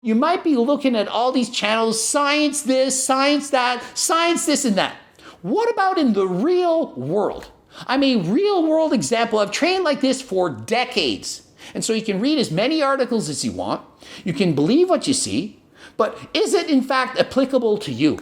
You might be looking at all these channels, science this, science that, science this and that. What about in the real world? I'm a real world example. I've trained like this for decades. And so you can read as many articles as you want. You can believe what you see, but is it in fact applicable to you?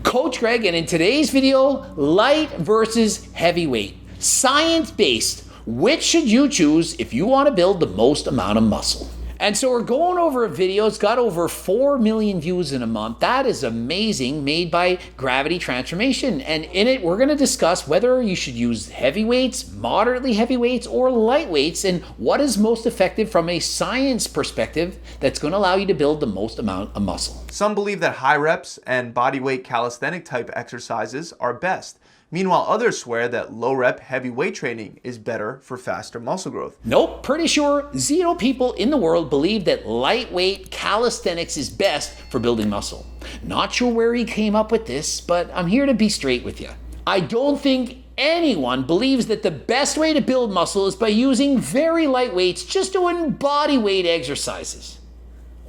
Coach Greg, and in today's video, light versus heavyweight, science-based. Which should you choose if you want to build the most amount of muscle? And so we're going over a video. It's got over 4 million views in a month. That is amazing, made by Gravity Transformation. And in it, we're going to discuss whether you should use heavy weights, moderately heavy weights, or light weights, and what is most effective from a science perspective that's going to allow you to build the most amount of muscle. Some believe that high reps and body weight calisthenic type exercises are best. Meanwhile, others swear that low rep heavy weight training is better for faster muscle growth. Nope, pretty sure 0 people in the world believe that lightweight calisthenics is best for building muscle. Not sure where he came up with this, but I'm here to be straight with you. I don't think anyone believes that the best way to build muscle is by using very light weights, just doing body weight exercises.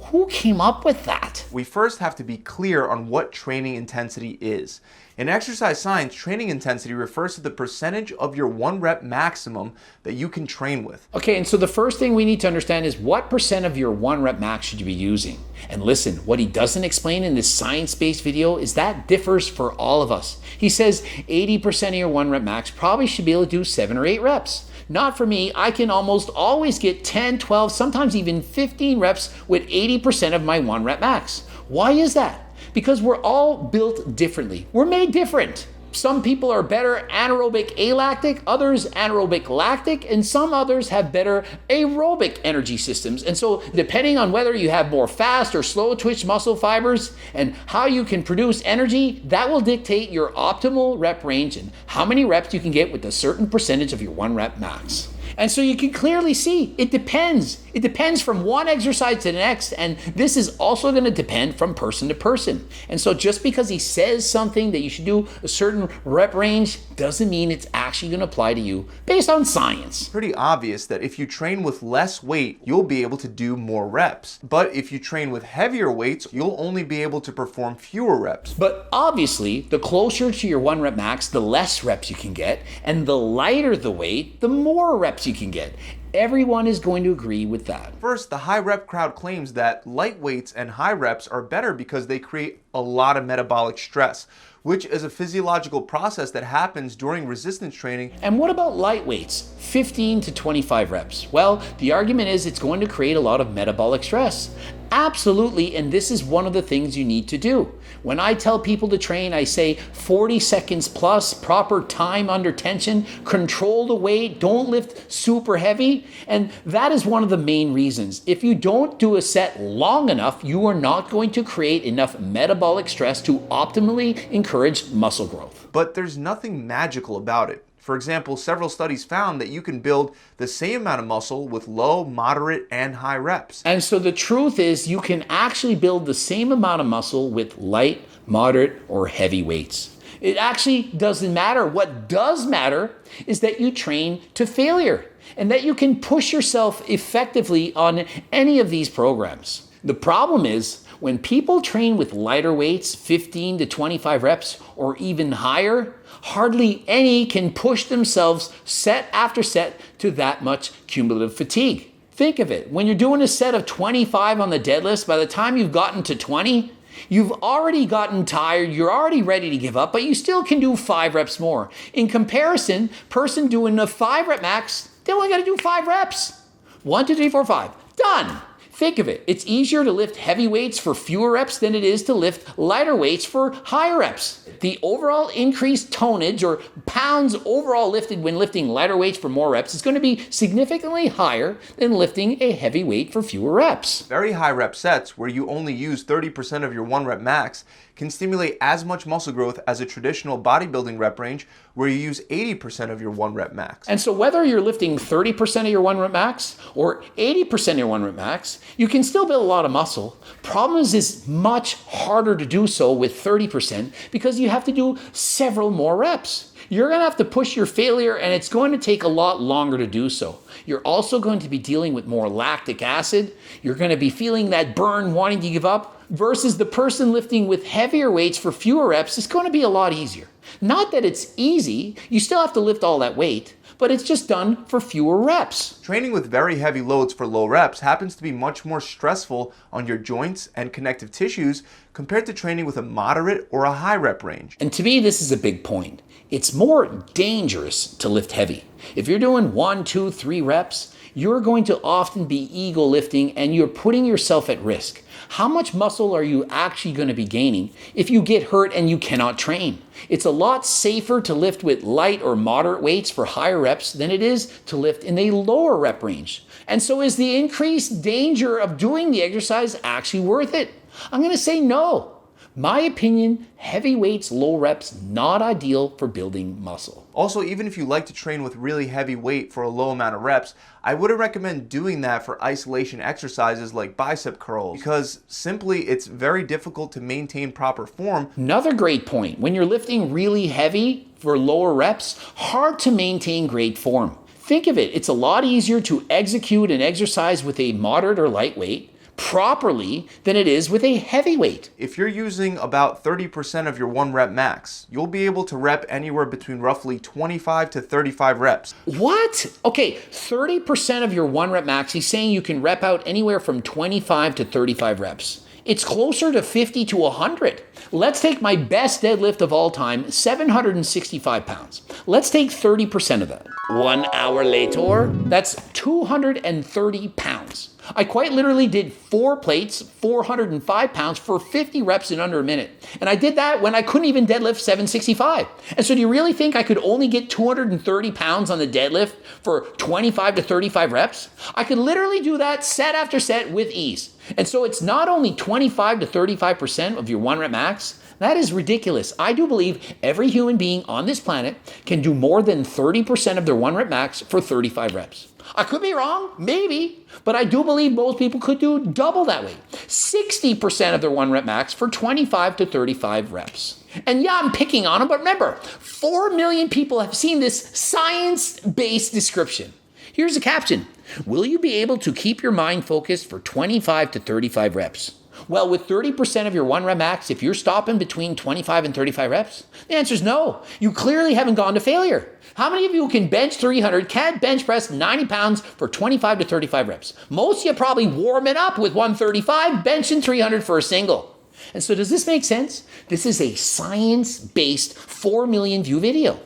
Who came up with that? We first have to be clear on what training intensity is. In exercise science, training intensity refers to the percentage of your 1 rep maximum that you can train with. Okay, and so the first thing we need to understand is what percent of your 1 rep max should you be using? And listen, what he doesn't explain in this science-based video is that differs for all of us. He says 80% of your 1 rep max probably should be able to do 7 or 8 reps. Not for me. I can almost always get 10, 12, sometimes even 15 reps with 80% of my 1 rep max. Why is that? Because we're all built differently. We're made different. Some people are better anaerobic alactic, others anaerobic lactic, and some others have better aerobic energy systems. And so depending on whether you have more fast or slow twitch muscle fibers and how you can produce energy, that will dictate your optimal rep range and how many reps you can get with a certain percentage of your 1 rep max. And so you can clearly see it depends. It depends from one exercise to the next, and this is also going to depend from person to person. And so just because he says something that you should do a certain rep range doesn't mean it's actually going to apply to you based on science. Pretty obvious that if you train with less weight, you'll be able to do more reps. But if you train with heavier weights, you'll only be able to perform fewer reps. But obviously, the closer to your 1 rep max, the less reps you can get, and the lighter the weight, the more reps you can get. Everyone is going to agree with that. First, the high rep crowd claims that light weights and high reps are better because they create a lot of metabolic stress, which is a physiological process that happens during resistance training. And what about light weights? 15 to 25 reps. Well, the argument is it's going to create a lot of metabolic stress. Absolutely, and this is one of the things you need to do. When I tell people to train, I say 40 seconds plus, proper time under tension, control the weight, don't lift super heavy, and that is one of the main reasons. If you don't do a set long enough, you are not going to create enough metabolic stress to optimally encourage muscle growth. But there's nothing magical about it. For example, several studies found that you can build the same amount of muscle with low, moderate, and high reps. And so the truth is you can actually build the same amount of muscle with light, moderate, or heavy weights. It actually doesn't matter. What does matter is that you train to failure and that you can push yourself effectively on any of these programs. The problem is when people train with lighter weights, 15 to 25 reps, or even higher, hardly any can push themselves set after set to that much cumulative fatigue. Think of it. When you're doing a set of 25 on the deadlift, by the time you've gotten to 20, you've already gotten tired, you're already ready to give up, but you still can do 5 reps more. In comparison, person doing a 5 rep max, they only got to do 5 reps. 1, 2, 3, 4, 5. Done. Think of it. It's easier to lift heavy weights for fewer reps than it is to lift lighter weights for higher reps. The overall increased tonnage or pounds overall lifted when lifting lighter weights for more reps is going to be significantly higher than lifting a heavy weight for fewer reps. Very high rep sets where you only use 30% of your 1 rep max can stimulate as much muscle growth as a traditional bodybuilding rep range where you use 80% of your 1 rep max. And so whether you're lifting 30% of your 1 rep max or 80% of your 1 rep max, you can still build a lot of muscle. Problem is it's much harder to do so with 30% because you have to do several more reps. You're going to have to push your failure, and it's going to take a lot longer to do so. You're also going to be dealing with more lactic acid. You're going to be feeling that burn, wanting to give up, versus the person lifting with heavier weights for fewer reps is going to be a lot easier. Not that it's easy, you still have to lift all that weight, but it's just done for fewer reps. Training with very heavy loads for low reps happens to be much more stressful on your joints and connective tissues compared to training with a moderate or a high rep range. And to me, this is a big point. It's more dangerous to lift heavy. If you're doing 1, 2, 3 reps, you're going to often be ego lifting and you're putting yourself at risk. How much muscle are you actually going to be gaining if you get hurt and you cannot train? It's a lot safer to lift with light or moderate weights for higher reps than it is to lift in a lower rep range. And so is the increased danger of doing the exercise actually worth it? I'm going to say no. My opinion, heavy weights, low reps, not ideal for building muscle. Also, even if you like to train with really heavy weight for a low amount of reps, I wouldn't recommend doing that for isolation exercises like bicep curls because simply it's very difficult to maintain proper form. Another great point, when you're lifting really heavy for lower reps, hard to maintain great form. Think of it, it's a lot easier to execute an exercise with a moderate or light weight properly than it is with a heavy weight. If you're using about 30% of your 1 rep max, you'll be able to rep anywhere between roughly 25 to 35 reps. What? Okay, 30% of your 1 rep max, he's saying you can rep out anywhere from 25 to 35 reps. It's closer to 50 to 100. Let's take my best deadlift of all time, 765 pounds. Let's take 30% of that. 1 hour later, that's 230 pounds. I quite literally did 4 plates, 405 pounds for 50 reps in under a minute. And I did that when I couldn't even deadlift 765. And so do you really think I could only get 230 pounds on the deadlift for 25 to 35 reps? I could literally do that set after set with ease. And so it's not only 25 to 35% of your 1 rep max. That is ridiculous. I do believe every human being on this planet can do more than 30% of their 1 rep max for 35 reps. I could be wrong, maybe, but I do believe most people could do double that way. 60% of their 1 rep max for 25 to 35 reps. And yeah, I'm picking on them, but remember, 4 million people have seen this science-based description. Here's the caption. Will you be able to keep your mind focused for 25 to 35 reps? Well, with 30% of your 1 rep max, if you're stopping between 25 and 35 reps, the answer is no. You clearly haven't gone to failure. How many of you can bench 300, can't bench press 90 pounds for 25 to 35 reps? Most of you probably warm it up with 135, benching 300 for a single. And so does this make sense? This is a science-based 4 million view video.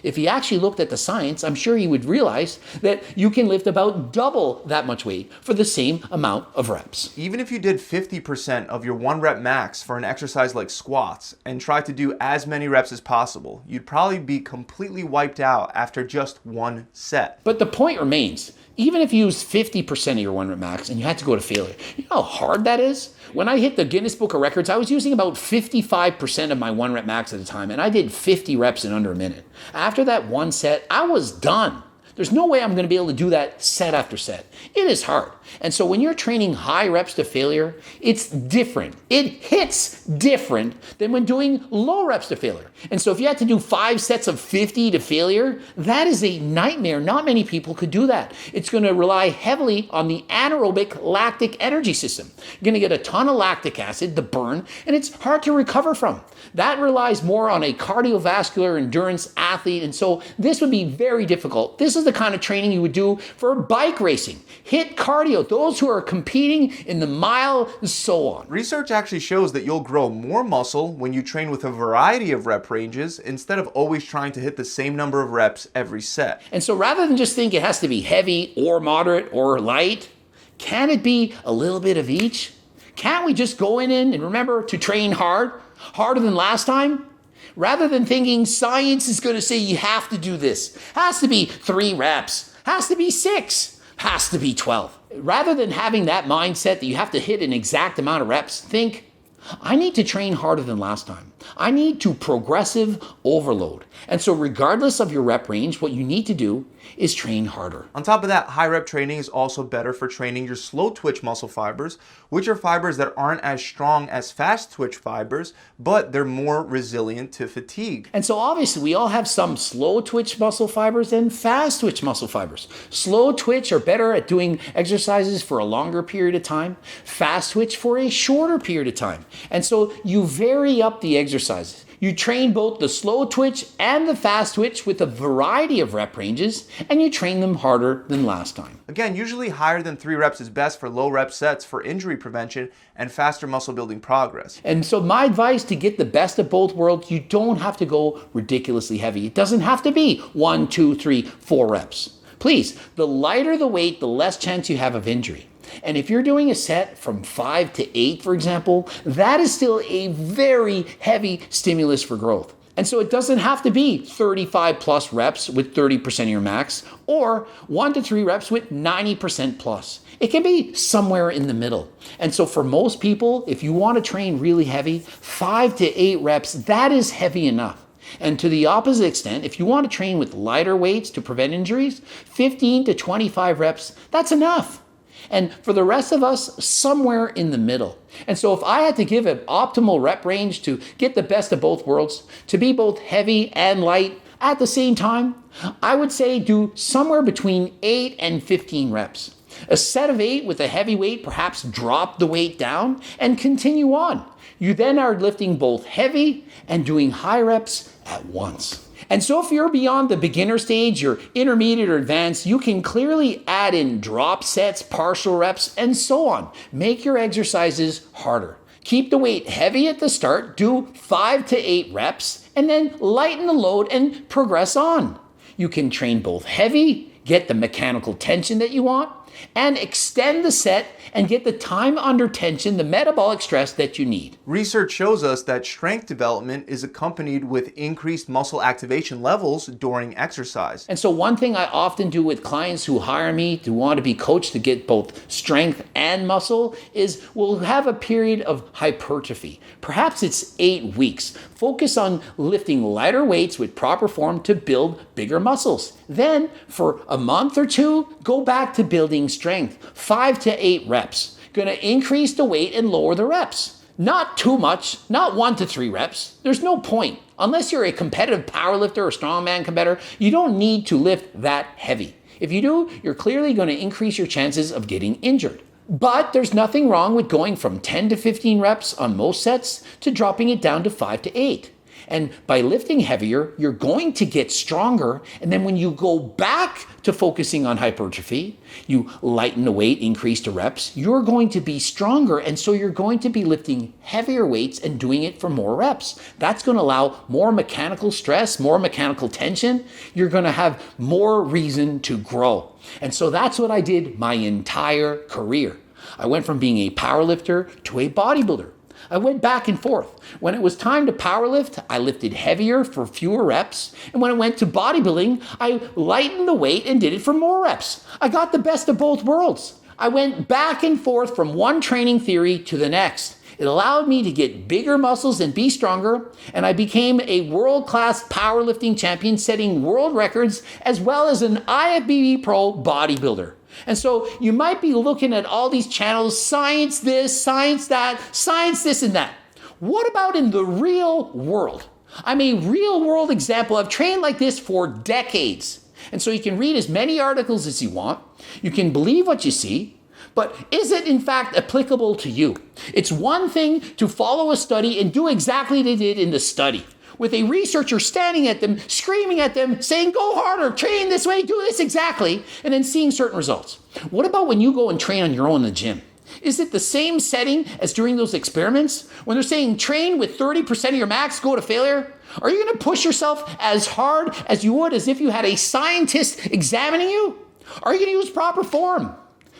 If he actually looked at the science, I'm sure he would realize that you can lift about double that much weight for the same amount of reps. Even if you did 50% of your 1 rep max for an exercise like squats and tried to do as many reps as possible, you'd probably be completely wiped out after just 1 set. But the point remains, even if you use 50% of your 1 rep max and you had to go to failure, you know how hard that is? When I hit the Guinness Book of Records, I was using about 55% of my 1 rep max at a time, and I did 50 reps in under a minute. After that 1 set, I was done. There's no way I'm going to be able to do that set after set. It is hard. And so when you're training high reps to failure, it's different. It hits different than when doing low reps to failure. And so if you had to do 5 sets of 50 to failure, that is a nightmare. Not many people could do that. It's going to rely heavily on the anaerobic lactic energy system. You're going to get a ton of lactic acid, the burn, and it's hard to recover from. That relies more on a cardiovascular endurance athlete, and so this would be very difficult. This is the kind of training you would do for bike racing, HIIT cardio, those who are competing in the mile, and so on. Research actually shows that you'll grow more muscle when you train with a variety of rep ranges instead of always trying to hit the same number of reps every set. And so rather than just think it has to be heavy or moderate or light, can it be a little bit of each? Can't we just go in and remember to train hard, harder than last time? Rather than thinking science is going to say you have to do this, has to be 3 reps, has to be 6, has to be 12. Rather than having that mindset that you have to hit an exact amount of reps, think, I need to train harder than last time. I need to progressive overload. And so regardless of your rep range, what you need to do is train harder. On top of that, high rep training is also better for training your slow twitch muscle fibers, which are fibers that aren't as strong as fast twitch fibers, but they're more resilient to fatigue. And so obviously we all have some slow twitch muscle fibers and fast twitch muscle fibers. Slow twitch are better at doing exercises for a longer period of time, fast twitch for a shorter period of time. And so you vary up the exercises. You train both the slow twitch and the fast twitch with a variety of rep ranges, and you train them harder than last time. Again, usually higher than 3 reps is best for low rep sets for injury prevention and faster muscle building progress. And so my advice to get the best of both worlds, you don't have to go ridiculously heavy. It doesn't have to be 1, 2, 3, 4 reps. Please, the lighter the weight, the less chance you have of injury. And if you're doing a set from 5 to 8, for example, that is still a very heavy stimulus for growth. And so it doesn't have to be 35 plus reps with 30% of your max, or 1 to 3 reps with 90% plus. It can be somewhere in the middle. And so for most people, if you want to train really heavy, 5 to 8 reps, that is heavy enough. And to the opposite extent, if you want to train with lighter weights to prevent injuries, 15 to 25 reps, that's enough. And for the rest of us, somewhere in the middle. And so if I had to give an optimal rep range to get the best of both worlds, to be both heavy and light at the same time, I would say do somewhere between 8 and 15 reps. A set of 8 with a heavy weight, perhaps drop the weight down and continue on. You then are lifting both heavy and doing high reps at once. And so if you're beyond the beginner stage, you're intermediate or advanced, you can clearly add in drop sets, partial reps, and so on. Make your exercises harder. Keep the weight heavy at the start, do 5 to 8 reps, and then lighten the load and progress on. You can train both heavy, get the mechanical tension that you want, and extend the set and get the time under tension, the metabolic stress that you need. Research shows us that strength development is accompanied with increased muscle activation levels during exercise. And so one thing I often do with clients who hire me to want to be coached to get both strength and muscle is we'll have a period of hypertrophy. Perhaps it's 8 weeks. Focus on lifting lighter weights with proper form to build bigger muscles. Then for a month or 2, go back to building strength. 5 to 8 reps. Going to increase the weight and lower the reps. Not too much, not 1 to 3 reps. There's no point. Unless you're a competitive powerlifter or strongman competitor, you don't need to lift that heavy. If you do, you're clearly going to increase your chances of getting injured. But there's nothing wrong with going from 10 to 15 reps on most sets to dropping it down to 5 to 8. And by lifting heavier, you're going to get stronger. And then when you go back to focusing on hypertrophy, you lighten the weight, increase the reps, you're going to be stronger. And so you're going to be lifting heavier weights and doing it for more reps. That's going to allow more mechanical stress, more mechanical tension. You're going to have more reason to grow. And so that's what I did my entire career. I went from being a powerlifter to a bodybuilder. I went back and forth. When it was time to powerlift, I lifted heavier for fewer reps. And when it went to bodybuilding, I lightened the weight and did it for more reps. I got the best of both worlds. I went back and forth from one training theory to the next. It allowed me to get bigger muscles and be stronger, and I became a world-class powerlifting champion, setting world records, as well as an IFBB Pro bodybuilder. And so you might be looking at all these channels, science this, science that, science this and that. What about in the real world? I'm a real world example. I've trained like this for decades. And so you can read as many articles as you want. You can believe what you see. But is it in fact applicable to you? It's one thing to follow a study and do exactly what they did in the study, with a researcher standing at them, screaming at them, saying, go harder, train this way, do this exactly, and then seeing certain results. What about when you go and train on your own in the gym? Is it the same setting as during those experiments? When they're saying train with 30% of your max, go to failure? Are you going to push yourself as hard as you would as if you had a scientist examining you? Are you going to use proper form?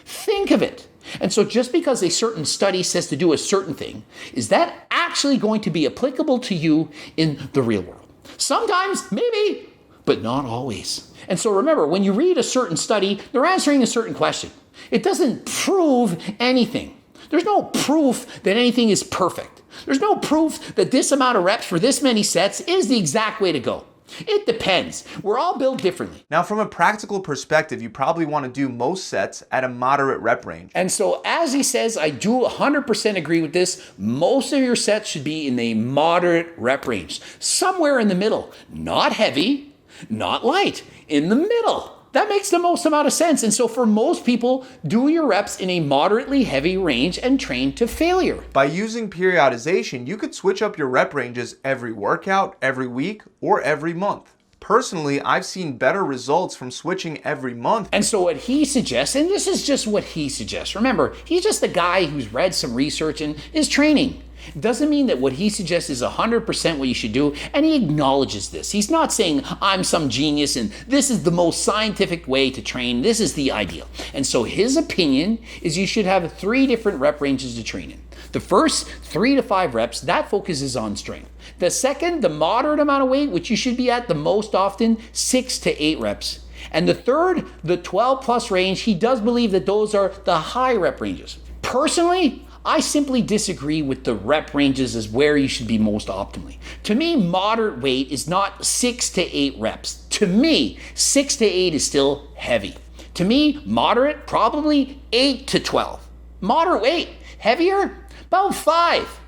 Think of it. And so just because a certain study says to do a certain thing, is that actually going to be applicable to you in the real world? Sometimes, maybe, but not always. And so remember, when you read a certain study, they're answering a certain question. It doesn't prove anything. There's no proof that anything is perfect. There's no proof that this amount of reps for this many sets is the exact way to go. It depends. We're all built differently. Now, from a practical perspective, you probably want to do most sets at a moderate rep range. And so, as he says, I do 100% agree with this. Most of your sets should be in a moderate rep range, somewhere in the middle. Not heavy, not light, in the middle. That makes the most amount of sense. And so for most people, do your reps in a moderately heavy range and train to failure. By using periodization, you could switch up your rep ranges every workout, every week, or every month. Personally, I've seen better results from switching every month. And so what he suggests, and this is just what he suggests, remember, he's just a guy who's read some research and is training. Doesn't mean that what he suggests is 100% what you should do, and he acknowledges this. He's not saying, I'm some genius and this is the most scientific way to train, this is the ideal. And so his opinion is you should have 3 different rep ranges to train in. The first 3 to 5 reps, that focuses on strength. The second, the moderate amount of weight, which you should be at the most often, 6 to 8 reps. And the third, the 12 plus range, he does believe that those are the high rep ranges. Personally, I simply disagree with the rep ranges as where you should be most optimally. To me, moderate weight is not 6 to 8 reps. To me, 6 to 8 is still heavy. To me, moderate, probably 8 to 12. Moderate weight. Heavier, about 5.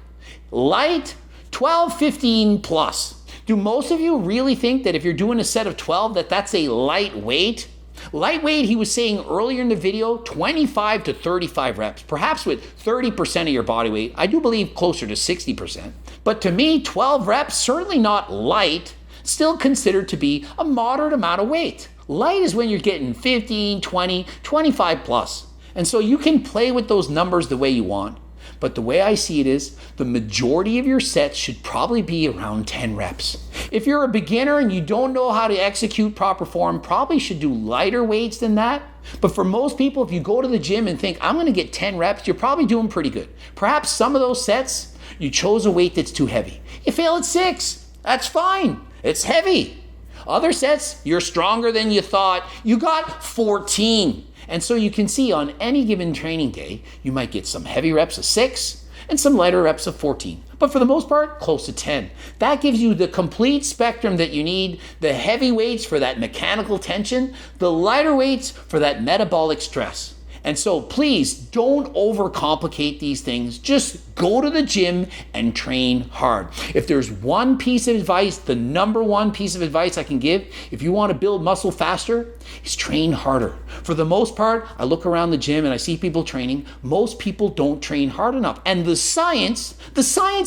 Light, 12, 15 plus. Do most of you really think that if you're doing a set of 12 that that's a lightweight? Lightweight, he was saying earlier in the video, 25 to 35 reps, perhaps with 30% of your body weight. I do believe closer to 60%. But to me, 12 reps, certainly not light, still considered to be a moderate amount of weight. Light is when you're getting 15, 20, 25 plus. And so you can play with those numbers the way you want. But the way I see it is, the majority of your sets should probably be around 10 reps. If you're a beginner and you don't know how to execute proper form, probably should do lighter weights than that. But for most people, if you go to the gym and think, I'm gonna get 10 reps, you're probably doing pretty good. Perhaps some of those sets, you chose a weight that's too heavy. You fail at 6, that's fine, it's heavy. Other sets, you're stronger than you thought, you got 14. And so you can see on any given training day, you might get some heavy reps of 6 and some lighter reps of 14. But for the most part, close to 10. That gives you the complete spectrum that you need, the heavy weights for that mechanical tension, the lighter weights for that metabolic stress. And so please don't overcomplicate these things. Just go to the gym and train hard. If there's one piece of advice, the number one piece of advice I can give, if you want to build muscle faster, is train harder. For the most part, I look around the gym and I see people training. Most people don't train hard enough. And the science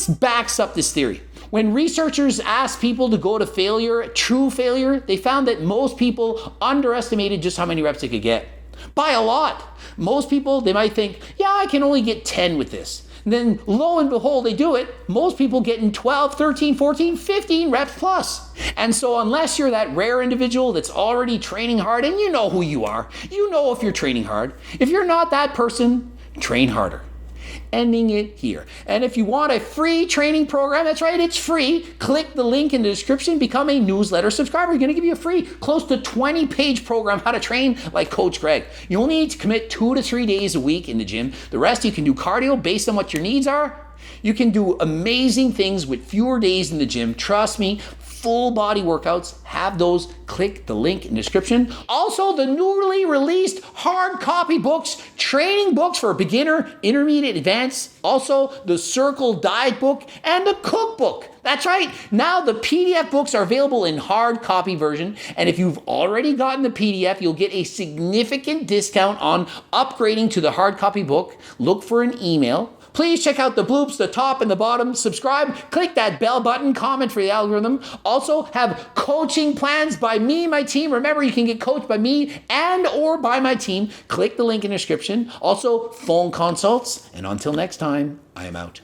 backs up this theory. When researchers asked people to go to failure, true failure, they found that most people underestimated just how many reps they could get. By a lot. Most people, they might think, yeah, I can only get 10 with this. And then lo and behold, they do it. Most people getting 12, 13, 14, 15 reps plus. And so unless you're that rare individual that's already training hard, and you know who you are, you know if you're training hard. If you're not that person, train harder. Ending it here. And if you want a free training program, that's right, it's free. Click the link in the description, become a newsletter subscriber. We're going to give you a free, close to 20-page program, how to train like Coach Greg. You only need to commit 2 to 3 days a week in the gym. The rest you can do cardio based on what your needs are. You can do amazing things with fewer days in the gym. Trust me, full body workouts, have those. Click the link in the description. Also, the newly released hard copy books, training books for beginner, intermediate, advanced. Also, the Circle Diet book and the cookbook. That's right. Now the PDF books are available in hard copy version. And if you've already gotten the PDF, you'll get a significant discount on upgrading to the hard copy book. Look for an email. Please check out the bloops, the top and the bottom. Subscribe, click that bell button, comment for the algorithm. Also have coaching plans by me and my team. Remember, you can get coached by me and or by my team. Click the link in the description. Also, phone consults. And until next time, I am out.